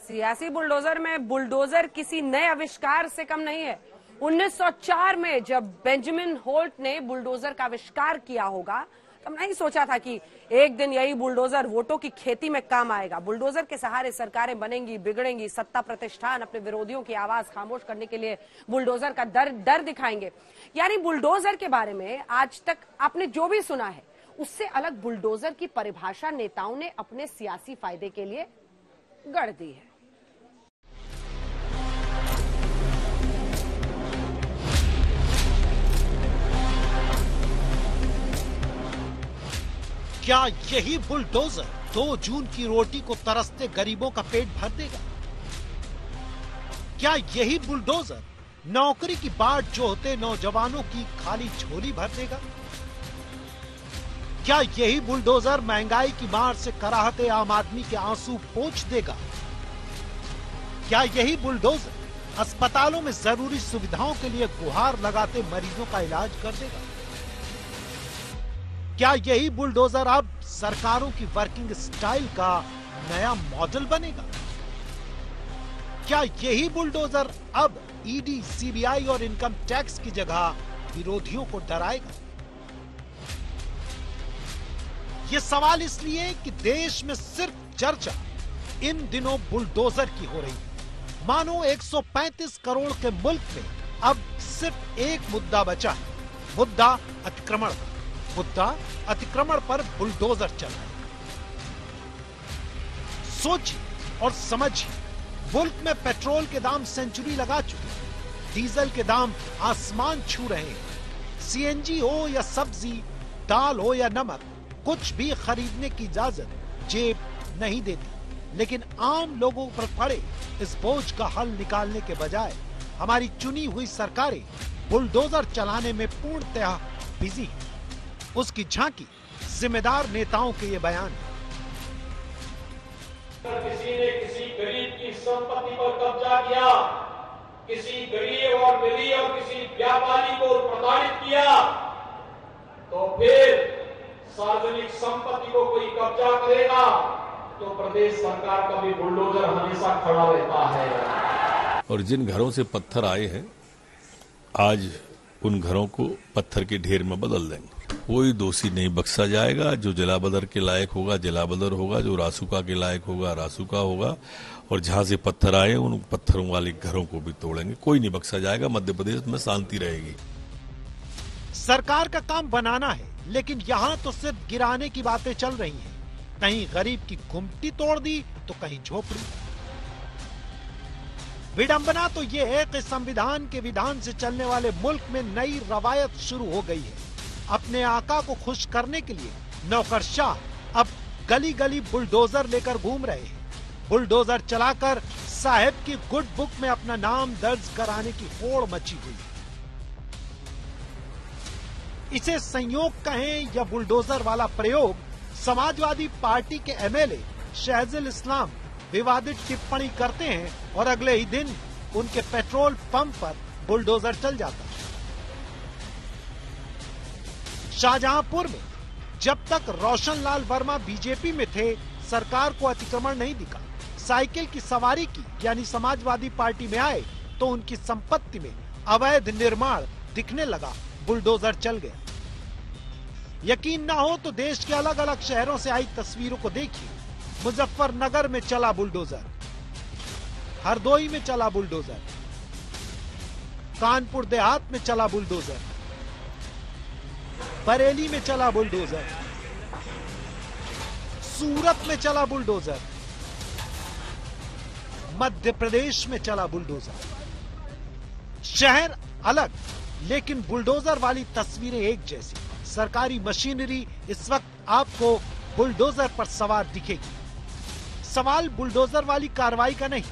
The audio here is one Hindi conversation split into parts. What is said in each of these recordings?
सियासी बुलडोजर में बुलडोजर किसी नए आविष्कार से कम नहीं है। 1904 में जब बेंजामिन होल्ट ने बुलडोजर का आविष्कार किया होगा तब नहीं सोचा था कि एक दिन यही बुलडोजर वोटों की खेती में काम आएगा। बुलडोजर के सहारे सरकारें बनेंगी, बिगड़ेंगी, सत्ता प्रतिष्ठान अपने विरोधियों की आवाज खामोश करने के लिए बुलडोजर का डर दिखाएंगे। यानी बुलडोजर के बारे में आज तक आपने जो भी सुना है उससे अलग बुलडोजर की परिभाषा नेताओं ने अपने सियासी फायदे के लिए गढ़ दी है। क्या यही बुलडोजर 2 जून की रोटी को तरसते गरीबों का पेट भर देगा? क्या यही बुलडोजर नौकरी की बाट जोहते नौजवानों की खाली झोली भर देगा? क्या यही बुलडोजर महंगाई की मार से कराहते आम आदमी के आंसू पोंछ देगा? क्या यही बुलडोजर अस्पतालों में जरूरी सुविधाओं के लिए गुहार लगाते मरीजों का इलाज कर देगा? क्या यही बुलडोजर अब सरकारों की वर्किंग स्टाइल का नया मॉडल बनेगा? क्या यही बुलडोजर अब ईडी, सीबीआई और इनकम टैक्स की जगह विरोधियों को डराएगा? ये सवाल इसलिए कि देश में सिर्फ चर्चा इन दिनों बुलडोजर की हो रही है। मानो 135 करोड़ के मुल्क में अब सिर्फ एक मुद्दा बचा है, मुद्दा अतिक्रमण का। मुद्दा अतिक्रमण पर बुलडोजर चल रहा है। सोचिए और समझिए, मुल्क में पेट्रोल के दाम सेंचुरी लगा चुके हैं, डीजल के दाम आसमान छू रहे हैं। सीएनजी हो या सब्जी, दाल हो या नमक, कुछ भी खरीदने की इजाजत जेब नहीं देती। लेकिन आम लोगों पर पड़े इस बोझ का हल निकालने के बजाय हमारी चुनी हुई सरकारें बुलडोजर चलाने में पूर्णतः बिजी हैं। उसकी झांकी जिम्मेदार नेताओं के ये बयान। किसी ने किसी गरीब की संपत्ति पर कब्जा किया, किसी गरीब और मिली और किसी व्यापारी को प्रताड़ित किया, तो फिर सार्वजनिक संपत्ति को कोई कब्जा करेगा तो प्रदेश सरकार का भी बुलडोजर हमेशा खड़ा रहता है। और जिन घरों से पत्थर आए हैं आज उन घरों को पत्थर के ढेर में बदल देंगे। कोई दोषी नहीं बख्शा जाएगा। जो जलाबदर के लायक होगा जलाबदर होगा, जो रासुका के लायक होगा रासुका होगा, और जहां से पत्थर आए उन पत्थरों वाले घरों को भी तोड़ेंगे। कोई नहीं बख्शा जाएगा। मध्य प्रदेश में शांति रहेगी। सरकार का काम बनाना है, लेकिन यहाँ तो सिर्फ गिराने की बातें चल रही हैं। कहीं गरीब की गुमटी तोड़ दी तो कहीं झोपड़ी। विडंबना तो ये है कि संविधान के विधान से चलने वाले मुल्क में नई रवायत शुरू हो गई है। अपने आका को खुश करने के लिए नौकरशाह अब गली गली बुलडोजर लेकर घूम रहे हैं। बुलडोजर चलाकर साहब की गुड बुक में अपना नाम दर्ज कराने की होड़ मची हुई है। इसे संयोग कहें या बुलडोजर वाला प्रयोग, समाजवादी पार्टी के एमएलए शहजुल इस्लाम विवादित टिप्पणी करते हैं और अगले ही दिन उनके पेट्रोल पंप पर बुलडोजर चल जाता है। शाहजहांपुर में जब तक रोशनलाल वर्मा बीजेपी में थे, सरकार को अतिक्रमण नहीं दिखा। साइकिल की सवारी की यानी समाजवादी पार्टी में आए तो उनकी संपत्ति में अवैध निर्माण दिखने लगा, बुलडोजर चल गया। यकीन ना हो तो देश के अलग अलग शहरों से आई तस्वीरों को देखिए। मुजफ्फरनगर में चला बुलडोजर, हरदोई में चला बुलडोजर, कानपुर देहात में चला बुलडोजर, बरेली में चला बुलडोजर, सूरत में चला बुलडोजर, मध्य प्रदेश में चला बुलडोजर। शहर अलग लेकिन बुलडोजर वाली तस्वीरें एक जैसी। सरकारी मशीनरी इस वक्त आपको बुलडोजर पर सवार दिखेगी। सवाल बुलडोजर वाली कार्रवाई का नहीं।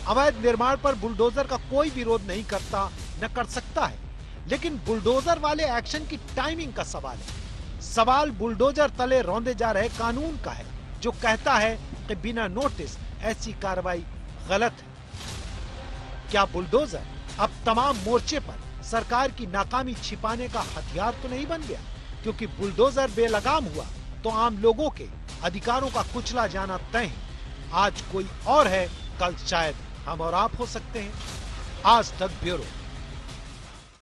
अवैध निर्माण पर बुलडोजर का कोई विरोध नहीं करता, न कर सकता है, लेकिन बुलडोजर वाले एक्शन की टाइमिंग का सवाल है। सवाल बुलडोजर तले रौंदे जा रहे कानून का है, जो कहता है कि बिना नोटिस ऐसी कार्रवाई गलत है। क्या बुलडोजर अब तमाम मोर्चे पर सरकार की नाकामी छिपाने का हथियार तो नहीं बन गया? क्योंकि बुलडोजर बेलगाम हुआ तो आम लोगों के अधिकारों का कुचला जाना तय है। आज कोई और है कल शायद हम और आप हो सकते हैं। आज तक ब्यूरो।